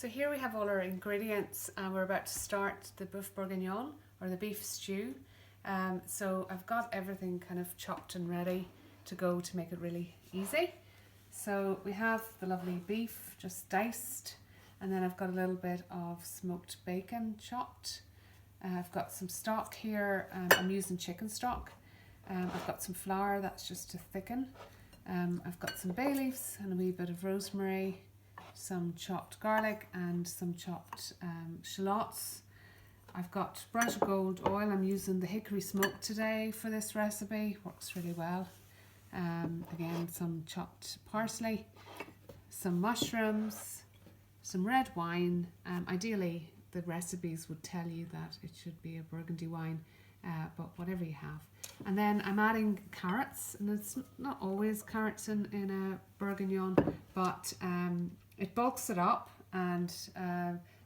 So here we have all our ingredients and we're about to start the boeuf bourguignon or the beef stew. So I've got everything kind of chopped and ready to go to make it really easy. So we have the lovely beef just diced, and then I've got a little bit of smoked bacon chopped. I've got some stock here, I'm using chicken stock. I've got some flour, that's just to thicken. I've got some bay leaves and a wee bit of rosemary, some chopped garlic and some chopped shallots. I've got bright gold oil. I'm using the hickory smoke today for this recipe, works really well. Again, some chopped parsley, some mushrooms, some red wine. Ideally the recipes would tell you that it should be a Burgundy wine, but whatever you have. And then I'm adding carrots, and it's not always carrots in a bourguignon, but it bulks it up, and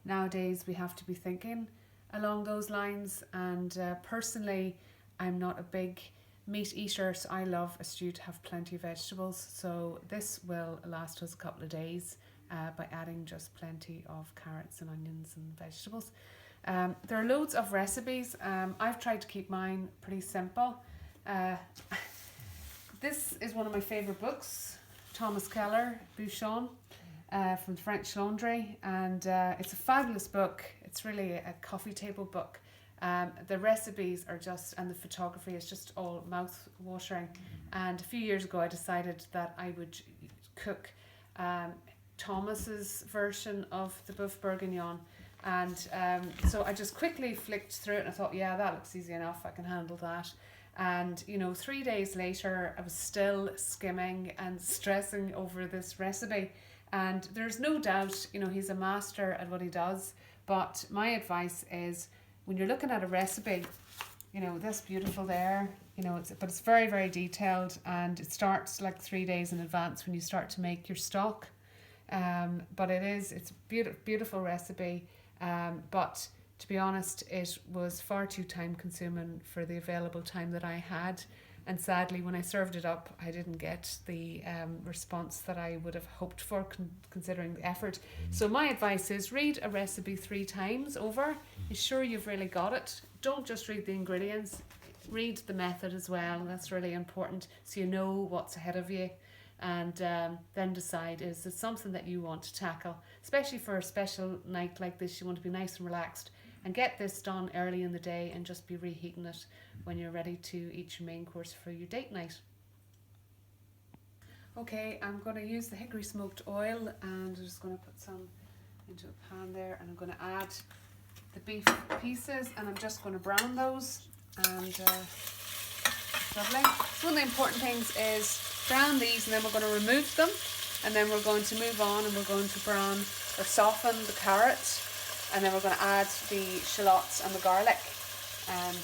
nowadays we have to be thinking along those lines. And personally, I'm not a big meat eater, so I love a stew to have plenty of vegetables. So this will last us a couple of days by adding just plenty of carrots and onions and vegetables. There are loads of recipes. I've tried to keep mine pretty simple. This is one of my favourite books, Thomas Keller, Bourguignon, from French Laundry, and it's a fabulous book. It's really a coffee table book. The recipes are just, and the photography is just all mouth-watering. And a few years ago I decided that I would cook Thomas's version of the boeuf bourguignon, and so I just quickly flicked through it and I thought, yeah, that looks easy enough, I can handle that. And 3 days later I was still skimming and stressing over this recipe, and there's no doubt he's a master at what he does. But my advice is, when you're looking at a recipe, this beautiful there, but it's very, very detailed, and it starts like 3 days in advance when you start to make your stock. But it's a beautiful recipe, but to be honest, it was far too time consuming for the available time that I had. And sadly, when I served it up, I didn't get the response that I would have hoped for, considering the effort. So my advice is, read a recipe 3 times over. Ensure you've really got it. Don't just read the ingredients, read the method as well. That's really important, so you know what's ahead of you. And then decide, is it something that you want to tackle, especially for a special night like this. You want to be nice and relaxed and get this done early in the day, and just be reheating it when you're ready to eat your main course for your date night. Okay, I'm going to use the hickory smoked oil, and I'm just going to put some into a pan there, and I'm going to add the beef pieces, and I'm just going to brown those. And lovely. So one of the important things is brown these, and then we're going to remove them, and then we're going to move on, and we're going to brown or soften the carrot, and then we're going to add the shallots and the garlic, and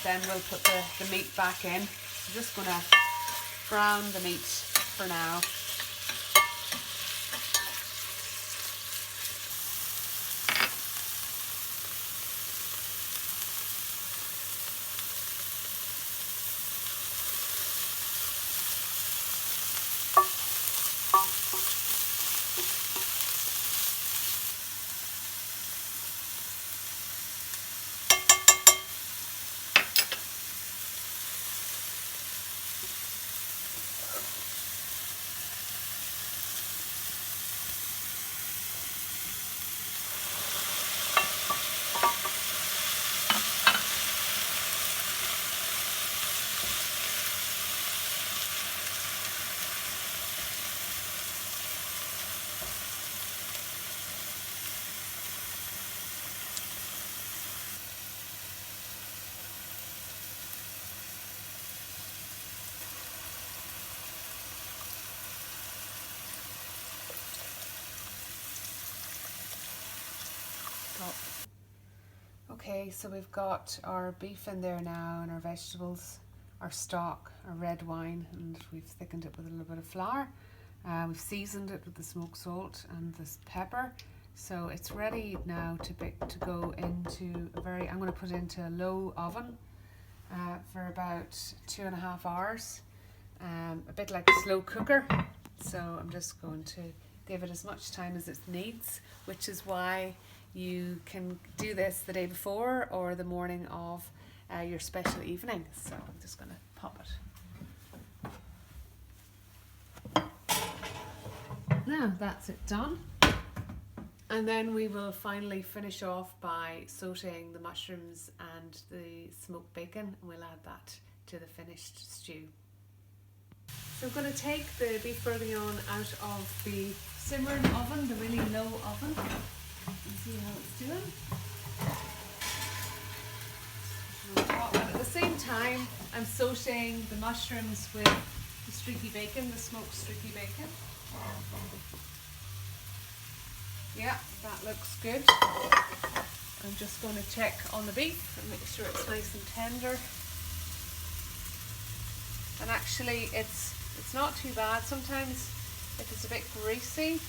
then we'll put the meat back in. So just going to brown the meat for now. Okay, so we've got our beef in there now, and our vegetables, our stock, our red wine, and we've thickened it with a little bit of flour. We've seasoned it with the smoked salt and this pepper. So it's ready now to go into I'm going to put it into a low oven for about 2.5 hours, a bit like a slow cooker. So I'm just going to give it as much time as it needs, which is why you can do this the day before or the morning of your special evening. So I'm just going to pop it. Now that's it done. And then we will finally finish off by sauteing the mushrooms and the smoked bacon, and we'll add that to the finished stew. So I'm going to take the beef bourguignon out of the simmering oven, the really low oven, and see how it's doing. And at the same time, I'm sauteing the mushrooms with the streaky bacon, the smoked streaky bacon. Yeah, that looks good. I'm just going to check on the beef and make sure it's nice and tender. And actually it's not too bad. Sometimes if it's a bit greasy,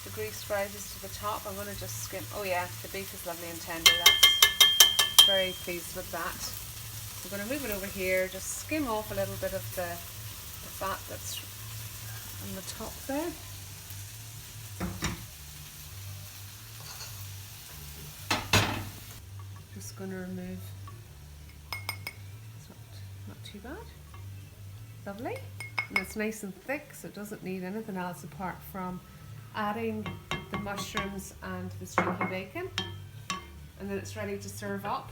the grease rises to the top. I'm going to just skim. Oh yeah, the beef is lovely and tender. That's very pleased with that. I'm going to move it over here, just skim off a little bit of the fat that's on the top there. Just going to remove. It's not too bad. Lovely. And it's nice and thick, so it doesn't need anything else apart from adding the mushrooms and the streaky bacon. And then it's ready to serve up.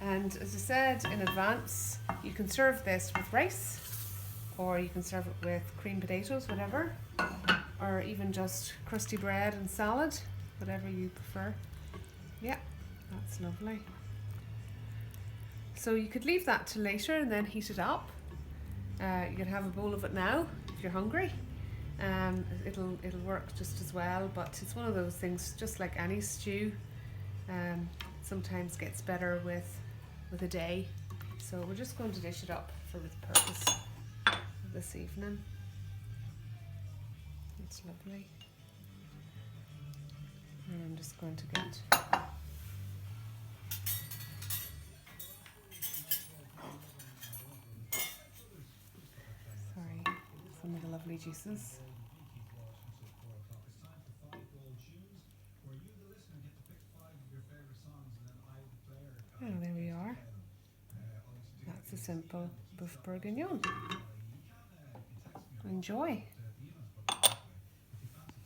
And as I said in advance, you can serve this with rice, or you can serve it with creamed potatoes, whatever, or even just crusty bread and salad, whatever you prefer. Yeah. That's lovely. So you could leave that till later and then heat it up. You can have a bowl of it now if you're hungry. It'll work just as well, but it's one of those things, just like any stew, sometimes gets better with a day. So we're just going to dish it up for the purpose of this evening. It's lovely. And I'm just going to get some of the lovely juices. Oh, there we are. That's a simple boeuf bourguignon. Enjoy.